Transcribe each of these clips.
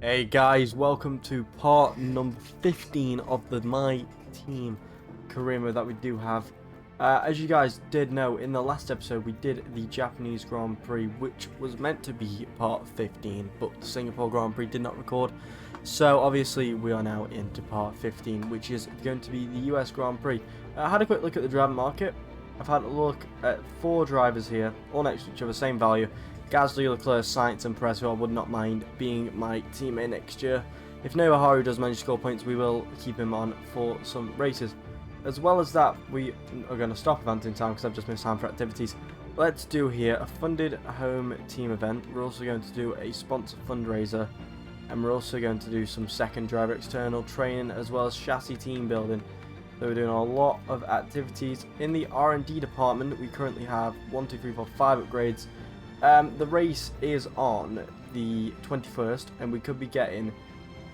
Hey guys, welcome to part number 15 of the My Team career mode that we do have. As you guys did know, in the last episode we did the Japanese Grand Prix, which was meant to be part 15, but the Singapore Grand Prix did not record. So obviously we are now into part 15, which is going to be the US Grand Prix. I had a quick look at the driver market. I've had a look at 4 drivers here, all next to each other, same value. Gasly, Leclerc, Sainz and Press, who I would not mind being my teammate next year. If Noah Haru does manage to score points, we will keep him on for some races. As well as that, we are going to stop eventing time because I've just missed time for activities. Let's do here a funded home team event. We're also going to do a sponsor fundraiser. And we're also going to do some second driver external training as well as chassis team building. So we're doing a lot of activities. In the R&D department, we currently have 1, 2, 3, 4, 5 upgrades. The race is on the 21st, and we could be getting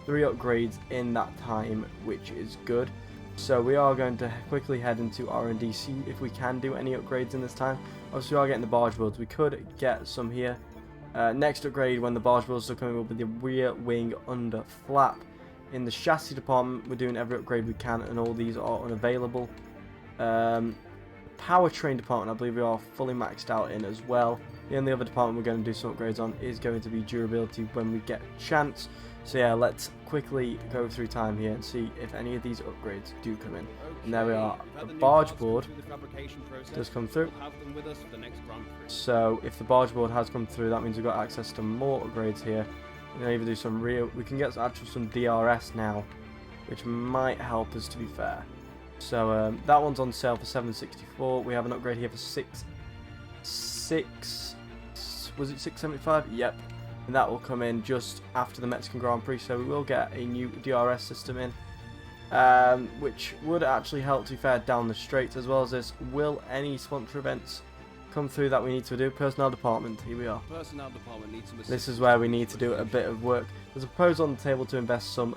3 upgrades in that time, which is good. So we are going to quickly head into R&D, see if we can do any upgrades in this time. Obviously we are getting the barge builds, we could get some here. Next upgrade when the barge builds are coming will be the rear wing under flap. In the chassis department, we're doing every upgrade we can, and all these are unavailable. Powertrain department, I believe we are fully maxed out in as well. The only other department we're going to do some upgrades on is going to be durability when we get a chance. So yeah, let's quickly go through time here and see if any of these upgrades do come in. And there we are, the barge board does come through. So if the barge board has come through, that means we've got access to more upgrades here. We can even do some real, we can get actually some DRS now, which might help us, to be fair. So that one's on sale for $764. We have an upgrade here for was it 675? Yep. And that will come in just after the Mexican Grand Prix, so we will get a new DRS system in, which would actually help, to be fair, down the straight. As well as this, will any sponsor events come through that we need to do? Personnel department, here we are. Personnel department needs some this is where we need to do a bit of work. There's a proposal on the table to invest some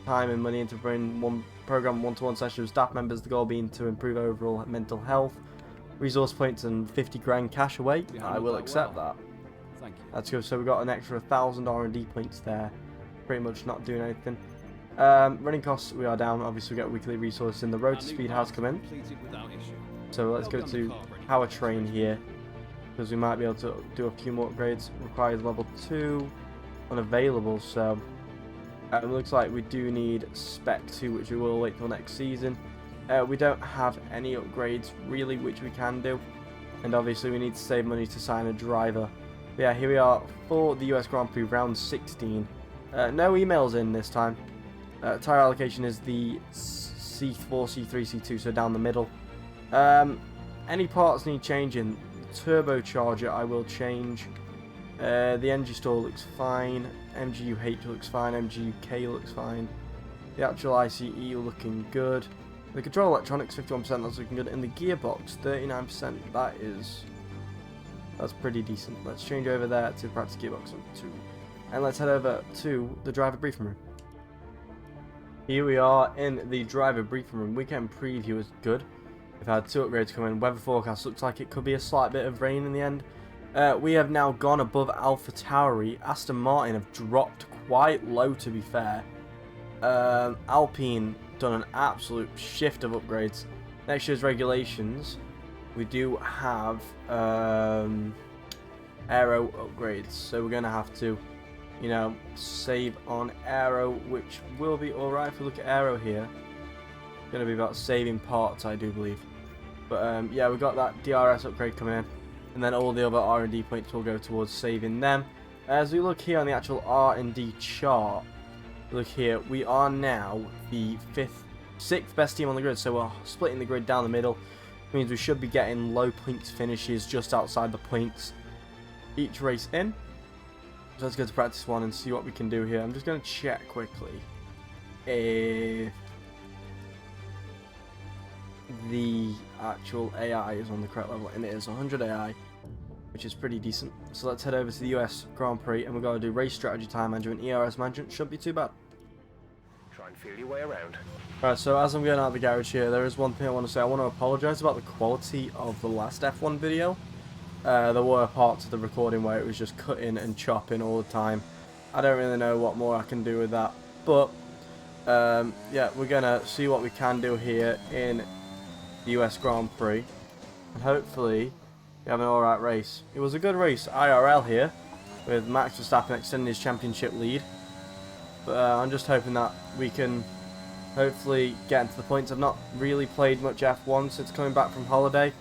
time and money into bringing one program one-to-one session with staff members, the goal being to improve overall mental health. Resource points and 50 grand cash away. I will accept that. Thank you. That's good. So we got an extra 1,000 R&D points there. Pretty much not doing anything. Running costs, we are down. Obviously we get weekly resources in. The road to speed has come in. So let's go to powertrain here, because we might be able to do a few more upgrades. Requires level 2, unavailable. So it looks like we do need spec 2, which we will wait till next season. We don't have any upgrades really which we can do, and obviously we need to save money to sign a driver. But yeah, here we are for the US Grand Prix round 16. No emails in this time. Tyre allocation is the C4, C3, C2, so down the middle. Any parts need changing. Turbocharger I will change. The energy store looks fine. MGUH looks fine. MGUK looks fine. The actual ICE looking good. The control electronics 51%, that's looking good, and the gearbox 39%. That's pretty decent. Let's change over there to practice gearbox 2, and let's head over to the driver briefing room. Here we are in the driver briefing room. Weekend preview is good. We've had 2 upgrades come in. Weather forecast looks like it could be a slight bit of rain in the end. We have now gone above AlphaTauri. Aston Martin have dropped quite low, to be fair. Alpine done an absolute shift of upgrades. Next year's regulations, we do have aero upgrades, so we're gonna have to, you know, save on aero, which will be alright. If we look at aero here, it's gonna be about saving parts, I do believe. But yeah, we got that DRS upgrade coming in, and then all the other R&D points will go towards saving them. As we look here on the actual R&D chart, look here, we are now the 6th best team on the grid, so we're splitting the grid down the middle. It means we should be getting low points finishes just outside the points each race in. So let's go to practice 1 and see what we can do here. I'm just going to check quickly if the actual AI is on the correct level, and it is 100 AI, which is pretty decent. So let's head over to the US Grand Prix, and we're going to do race strategy, time management, ERS management. Shouldn't be too bad. Try and feel your way around. Right, so as I'm going out of the garage here, there is one thing I want to say. I want to apologise about the quality of the last F1 video. There were parts of the recording where it was just cutting and chopping all the time. I don't really know what more I can do with that. But, yeah, we're going to see what we can do here in the US Grand Prix. And hopefully, we have an alright race. It was a good race, IRL here, with Max Verstappen extending his championship lead. But I'm just hoping that we can hopefully get into the points. I've not really played much F1 since coming back from holiday.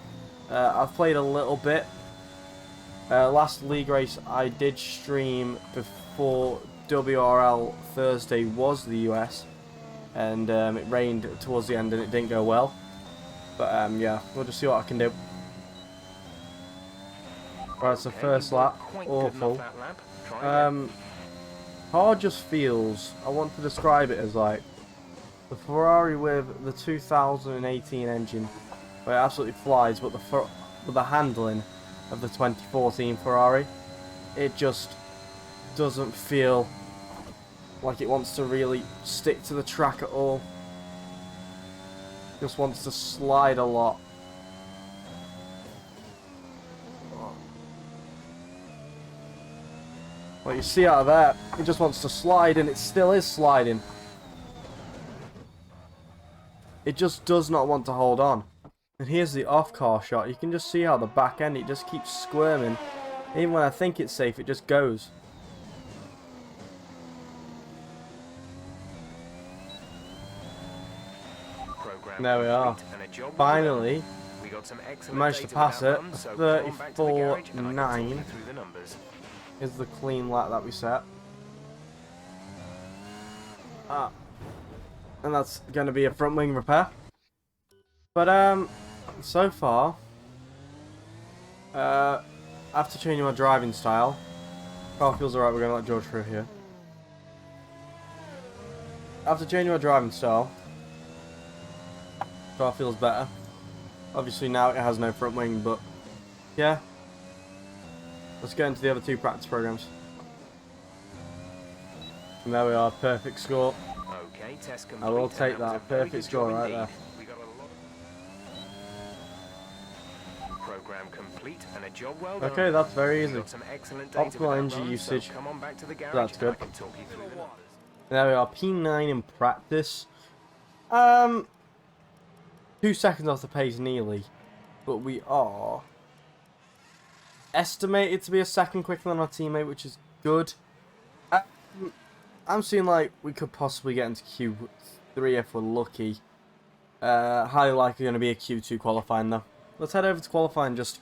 I've played a little bit. Last league race I did stream before WRL Thursday was the US, and it rained towards the end and it didn't go well. But yeah, we'll just see what I can do. Right, it's the first lap. Awful. Car just feels, I want to describe it as like the Ferrari with the 2018 engine, where it absolutely flies, but the handling of the 2014 Ferrari, it just doesn't feel like it wants to really stick to the track at all. Just wants to slide a lot. What you see out of that, it just wants to slide, and it still is sliding. It just does not want to hold on. And here's the off-car shot. You can just see how the back end, it just keeps squirming. Even when I think it's safe, it just goes. There we are. Finally, we managed to pass it. 34.9 is the clean lap that we set. And that's going to be a front wing repair. But so far, after changing my driving style, car feels alright. We're going to let George through here. After changing my driving style, car feels better. Obviously now it has no front wing, but yeah. Let's get into the other two practice programs. And there we are, perfect score. Okay, test complete. I will take that, perfect score right there. Program complete and a job well done. Okay, that's very easy. Optimal energy usage. Come on back to the garage. That's good. I can talk you through the numbers. There we are, P9 in practice. 2 seconds off the pace nearly, but we are estimated to be a second quicker than our teammate, which is good. I'm seeing like we could possibly get into Q3 if we're lucky. Highly likely going to be a Q2 qualifying though. Let's head over to qualifying. Just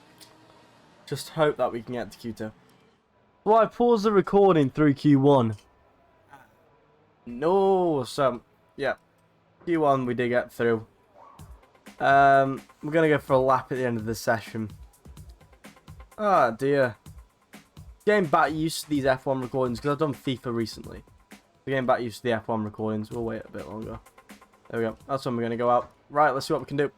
hope that we can get to Q2. Well, I paused the recording through Q1. No, so yeah, Q1 we did get through. We're gonna go for a lap at the end of the session. Oh dear. Getting back used to these F1 recordings because I've done FIFA recently. We're getting back used to the F1 recordings. We'll wait a bit longer. There we go. That's when we're gonna go out. Right, let's see what we can do.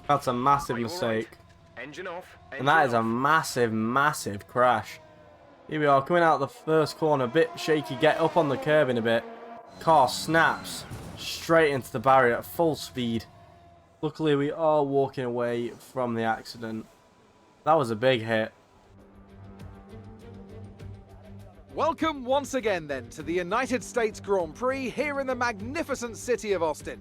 That's a massive mistake. Engine off. And that is a massive, massive crash. Here we are, coming out of the first corner, a bit shaky, get up on the curb in a bit. Car snaps straight into the barrier at full speed. Luckily, we are walking away from the accident. That was a big hit. Welcome once again then to the United States Grand Prix here in the magnificent city of Austin.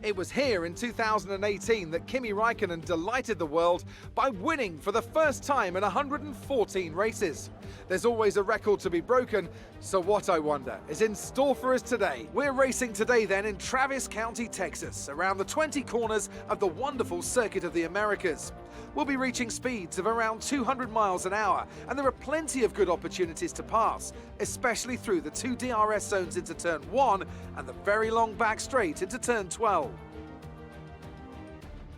It was here in 2018 that Kimi Raikkonen delighted the world by winning for the first time in 114 races. There's always a record to be broken, so what I wonder is in store for us today. We're racing today then in Travis County, Texas, around the 20 corners of the wonderful Circuit of the Americas. We'll be reaching speeds of around 200 miles an hour, and there are plenty of good opportunities to pass, especially through the 2 DRS zones into turn 1 and the very long back straight into turn 12.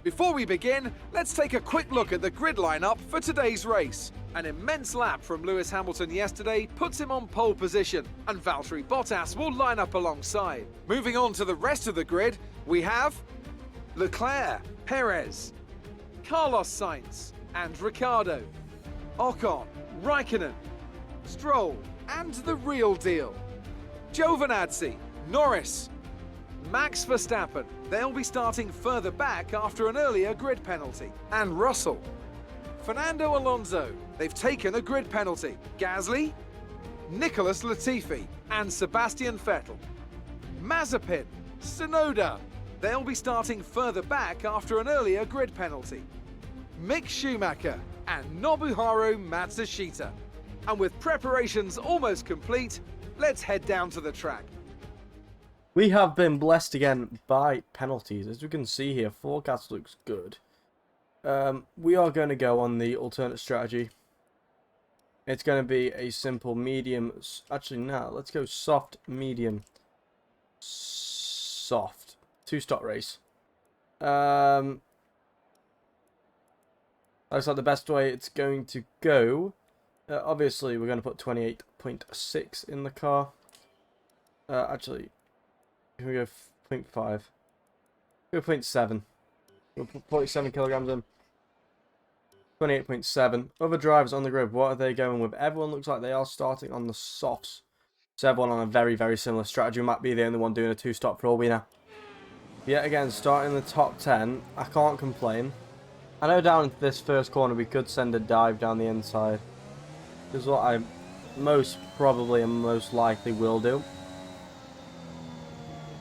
Before we begin, let's take a quick look at the grid lineup for today's race. An immense lap from Lewis Hamilton yesterday puts him on pole position, and Valtteri Bottas will line up alongside. Moving on to the rest of the grid, we have Leclerc, Perez, Carlos Sainz and Ricciardo, Ocon, Raikkonen, Stroll and the real deal, Giovinazzi, Norris, Max Verstappen, they'll be starting further back after an earlier grid penalty. And Russell. Fernando Alonso, they've taken a grid penalty. Gasly, Nicholas Latifi, and Sebastian Vettel. Mazepin, Tsunoda, they'll be starting further back after an earlier grid penalty. Mick Schumacher and Nobuharu Matsushita. And with preparations almost complete, let's head down to the track. We have been blessed again by penalties. As we can see here, forecast looks good. We are going to go on the alternate strategy. It's going to be a simple medium. Actually, no, let's go soft, medium, soft. Two-stop race. Looks like the best way it's going to go. Obviously, we're going to put 28.6 in the car. Actually, here we go 0.5. Go 0.7. We'll put 47 kilograms in. 28.7. Other drivers on the grid, what are they going with? Everyone looks like they are starting on the softs. So everyone on a very, very similar strategy. Might be the only one doing a two-stop for all we know. Yet again, starting in the top 10. I can't complain. I know down into this first corner we could send a dive down the inside. This is what I most probably and most likely will do.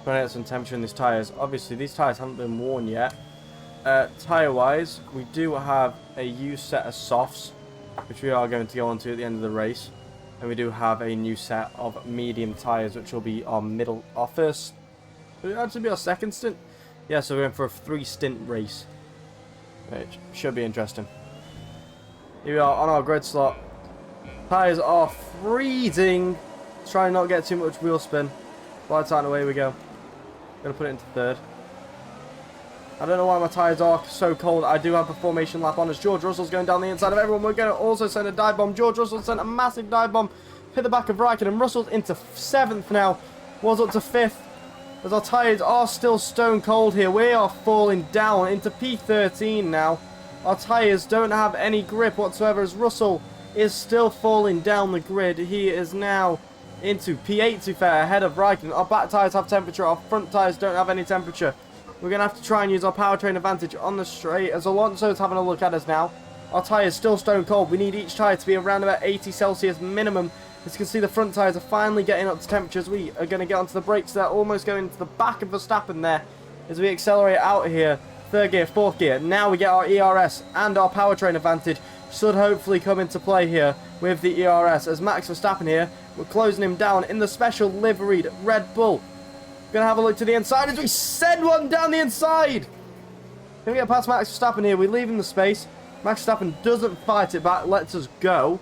Trying to get some temperature in these tyres. Obviously, these tyres haven't been worn yet. Tyre-wise, we do have a used set of softs, which we are going to go on to at the end of the race. And we do have a new set of medium tyres, which will be our first. Will it actually be our second stint? Yeah, so we're in for a 3-stint race, which should be interesting. Here we are on our grid slot. Tyres are freezing. Let's try and not get too much wheel spin. Lights out and away we go. Gonna put it into third. I don't know why my tyres are so cold. I do have a formation lap on as George Russell's going down the inside of everyone. We're going to also send a dive bomb. George Russell sent a massive dive bomb. Hit the back of Raikkonen. Russell's into 7th now. Was up to 5th. As our tyres are still stone cold here. We are falling down into P13 now. Our tyres don't have any grip whatsoever as Russell is still falling down the grid. He is now into P8 to be fair, ahead of Raikkonen. Our back tyres have temperature. Our front tyres don't have any temperature. We're going to have to try and use our powertrain advantage on the straight as Alonso's having a look at us now. Our tyres still stone cold. We need each tyre to be around about 80 Celsius minimum. As you can see, the front tyres are finally getting up to temperatures. We are going to get onto the brakes. They're almost going into the back of Verstappen there as we accelerate out here. 3rd gear, 4th gear. Now we get our ERS and our powertrain advantage. Should hopefully come into play here with the ERS as Max Verstappen here. We're closing him down in the special liveried Red Bull. Gonna have a look to the inside as we send one down the inside. Can we get past Max Verstappen here? We leave him the space. Max Verstappen doesn't fight it back, lets us go.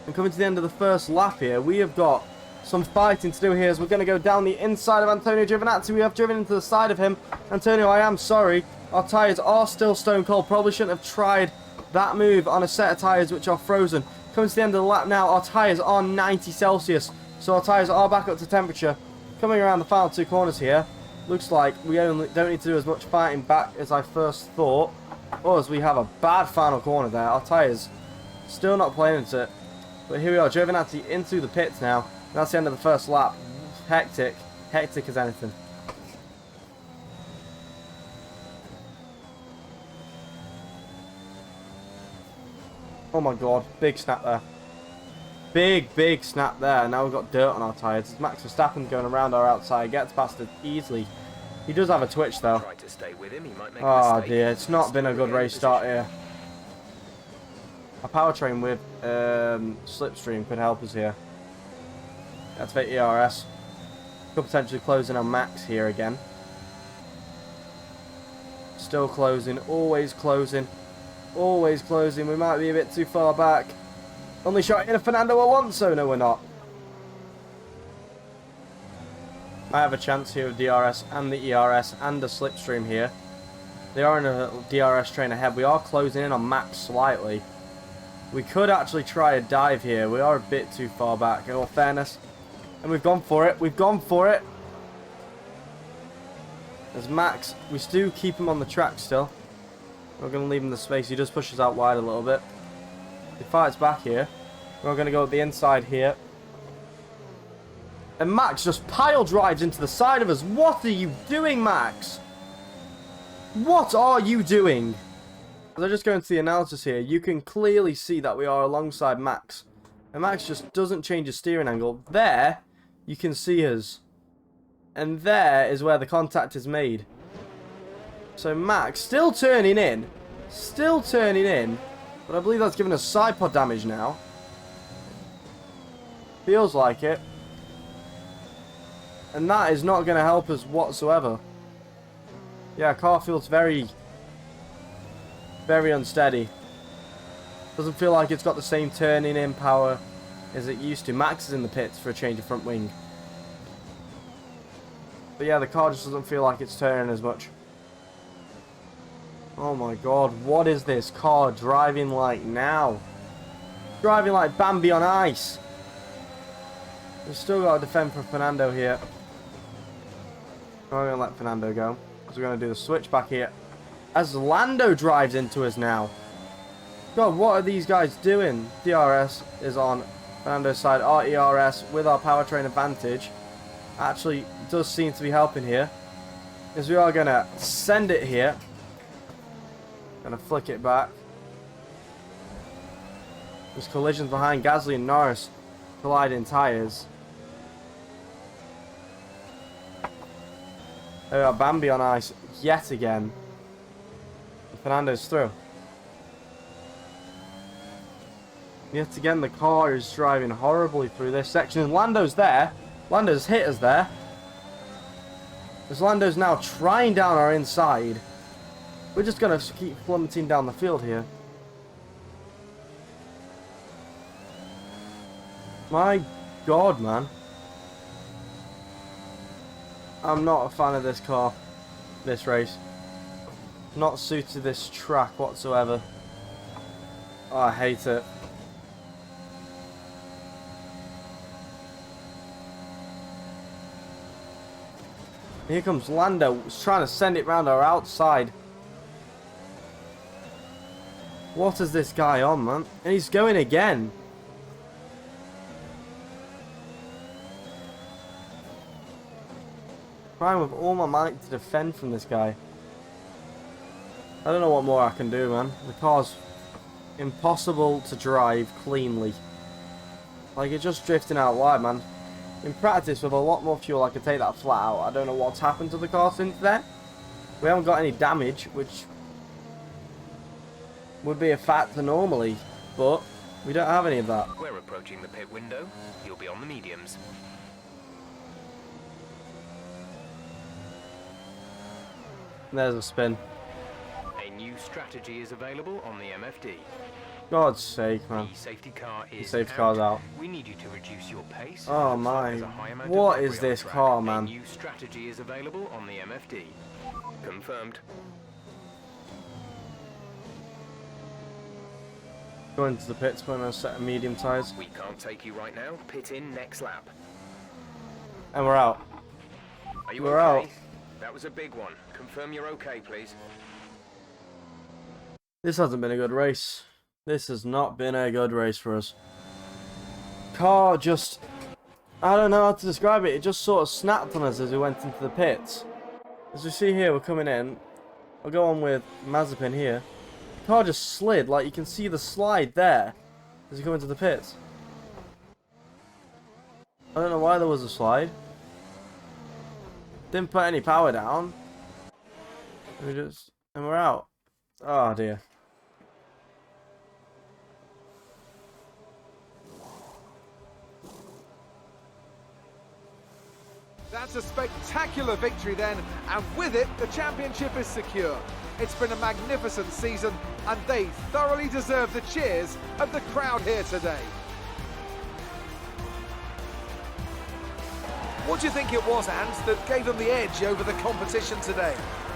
And coming to the end of the first lap here, we have got some fighting to do here as we're going to go down the inside of Antonio Giovinazzi. We have driven into the side of him. Antonio, I am sorry. Our tyres are still stone cold. Probably shouldn't have tried that move on a set of tyres which are frozen. Coming to the end of the lap now, our tyres are 90 Celsius. So our tyres are back up to temperature. Coming around the final 2 corners here, looks like we only don't need to do as much fighting back as I first thought. Or as we have a bad final corner there. Our tyres still not playing into it. But here we are, Giovinazzi into the pits now. That's the end of the first lap. Hectic. Hectic as anything. Oh my god, big snap there. Big snap there. Now we've got dirt on our tyres. It's Max Verstappen going around our outside. Gets past it easily. He does have a twitch though. Try to stay with him. He might make a Oh mistake. dear, it's not been a good race start here. A powertrain with slipstream could help us here. Activate ERS. Could potentially close in on Max here again. Still closing, always closing. Always closing. We might be a bit too far back. Only shot in a Fernando Alonso. No, we're not. I have a chance here with DRS and the ERS and the slipstream here. They are in a DRS train ahead. We are closing in on Max slightly. We could actually try a dive here. We are a bit too far back, in all fairness. And we've gone for it. We've gone for it. As Max, we do keep him on the track still. We're going to leave him the space. He just pushes out wide a little bit. He fights back here. We're going to go at the inside here. And Max just pile drives into the side of us. What are you doing, Max? What are you doing? As I just go into the analysis here, you can clearly see that we are alongside Max. And Max just doesn't change his steering angle. There, you can see us. And there is where the contact is made. So Max still turning in. Still turning in. But I believe that's given us side pod damage now. Feels like it. And that is not going to help us whatsoever. Yeah, car feels very unsteady. Doesn't feel like it's got the same turning in power as it used to. Max is in the pits for a change of front wing. But yeah, the car just doesn't feel like it's turning as much. Oh my god, what is this car driving like now? Driving like Bambi on ice. We've still got to defend for Fernando here. I'm going to let Fernando go, because we're going to do the switch back here. As Lando drives into us now. God, what are these guys doing? DRS is on Fernando's side. Our ERS with our powertrain advantage actually does seem to be helping here. As we are going to send it here. Going to flick it back. There's collisions behind Gasly and Norris colliding tyres. There we are, Bambi on ice yet again. Fernando's through. Yet again, the car is driving horribly through this section. And Lando's there. Lando's hit us there. As Lando's now trying down our inside. We're just going to keep plummeting down the field here. My god, man. I'm not a fan of this car, this race. Not suited to this track whatsoever. Oh, I hate it. Here comes Lando, he's trying to send it round our outside. What is this guy on, man? And he's going again. Trying with all my might to defend from this guy. I don't know what more I can do, man. The car's impossible to drive cleanly. Like, it's just drifting out wide, man. In practice, with a lot more fuel, I could take that flat out. I don't know what's happened to the car since then. We haven't got any damage, which would be a factor normally, but we don't have any of that. We're approaching the pit window. You'll be on the mediums. There's a spin. A new strategy is available on the MFD. God's sake, man. The safety car is safety car's out. We need you to reduce your pace. Oh my. What is this car, man? A new strategy is available on the MFD. Confirmed. Going to the pits, putting on a set of medium tyres. We can't take you right now. Pit in next lap. And we're out. Are you We're okay? out. That was a big one. Confirm you're okay, please. This hasn't been a good race. This has not been a good race for us. Car just... I don't know how to describe it. It just sort of snapped on us as we went into the pits. As we see here, we're coming in. I'll go on with Mazepin here. The car just slid. Like, you can see the slide there as you come into the pits. I don't know why there was a slide. Didn't put any power down. And we're out. Oh dear. That's a spectacular victory then, and with it, the championship is secure. It's been a magnificent season, and they thoroughly deserve the cheers of the crowd here today. What do you think it was, Ant, that gave them the edge over the competition today?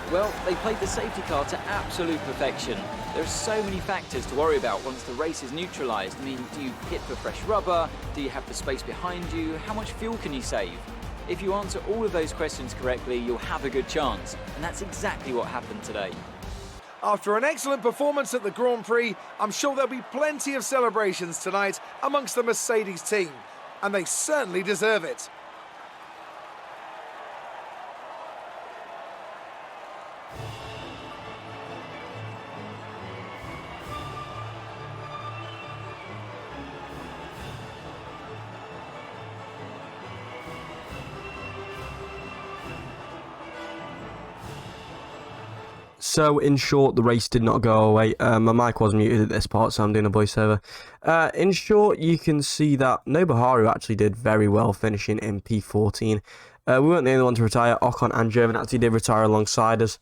Well, they played the safety car to absolute perfection. There are so many factors to worry about once the race is neutralised. I mean, do you pit for fresh rubber? Do you have the space behind you? How much fuel can you save? If you answer all of those questions correctly, you'll have a good chance. And that's exactly what happened today. After an excellent performance at the Grand Prix, I'm sure there'll be plenty of celebrations tonight amongst the Mercedes team. And they certainly deserve it. So, in short, the race did not go away. My mic was muted at this part, so I'm doing a voiceover. In short, you can see that Nobuharu actually did very well, finishing in P14. We weren't the only one to retire. Ocon and German actually did retire alongside us,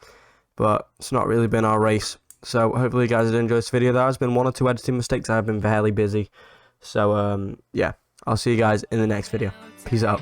but it's not really been our race. So, hopefully you guys did enjoy this video. There has been one or two editing mistakes. I've been fairly busy. So, yeah, I'll see you guys in the next video. Peace out.